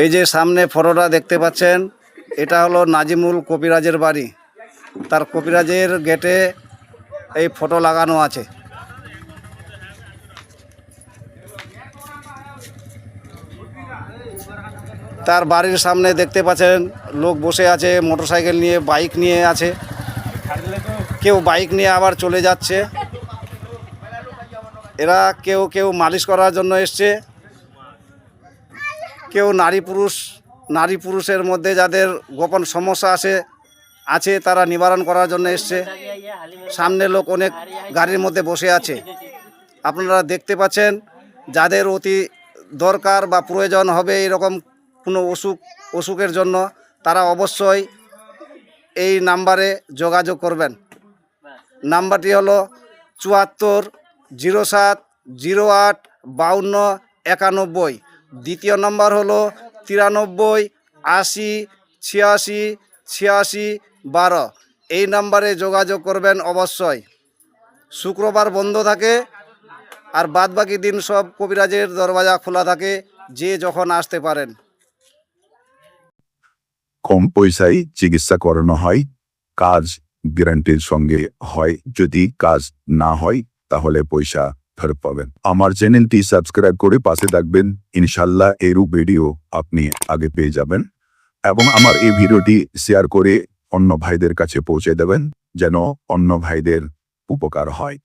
এই যে সামনে ফটোটা দেখতে পাচ্ছেন, এটা হলো নাজিমুল কবিরাজের বাড়ি। তার কবিরাজের গেটে এই ফটো লাগানো আছে। তার বাড়ির সামনে দেখতে পাচ্ছেন লোক বসে আছে, মোটরসাইকেল নিয়ে, বাইক নিয়ে আছে। কেউ বাইক নিয়ে আবার চলে যাচ্ছে। এরা কেউ কেউ মালিশ করার জন্য এসছে, কেউ নারী পুরুষের মধ্যে যাদের গোপন সমস্যা আছে তারা নিবারণ করার জন্য এসছে। সামনে লোক অনেক গাড়ির মধ্যে বসে আছে। আপনারা দেখতে পাচ্ছেন, যাদের অতি দরকার বা প্রয়োজন হবে এরকম কোনো অসুখের জন্য, তারা অবশ্যই এই নাম্বারে যোগাযোগ করবেন। নাম্বারটি হলো 74 07 08 52 91। দ্বিতীয় নাম্বার হলো 93 80 86 86 12। এই নাম্বারে যোগাযোগ করবেন অবশ্যই। শুক্রবার বন্ধ থাকে, আর বাদবাকি দিন সব কবিরাজের দরওয়াজা খোলা থাকে, যে যখন আসতে পারেন। কম পয়সায় চিকিৎসা করানো হয়, কাজ গ্যারান্টির সঙ্গে হয়। যদি কাজ না হয় তাহলে পয়সা ফেরত পাবেন। আমার চ্যানেলটি সাবস্ক্রাইব করে পাশে থাকবেন, ইনশাল্লাহ এরূপ ভিডিও আপনি আগে পেয়ে যাবেন। এবং আমার এই ভিডিওটি শেয়ার করে অন্য ভাইদের কাছে পৌঁছে দেবেন, যেন অন্য ভাইদের উপকার হয়।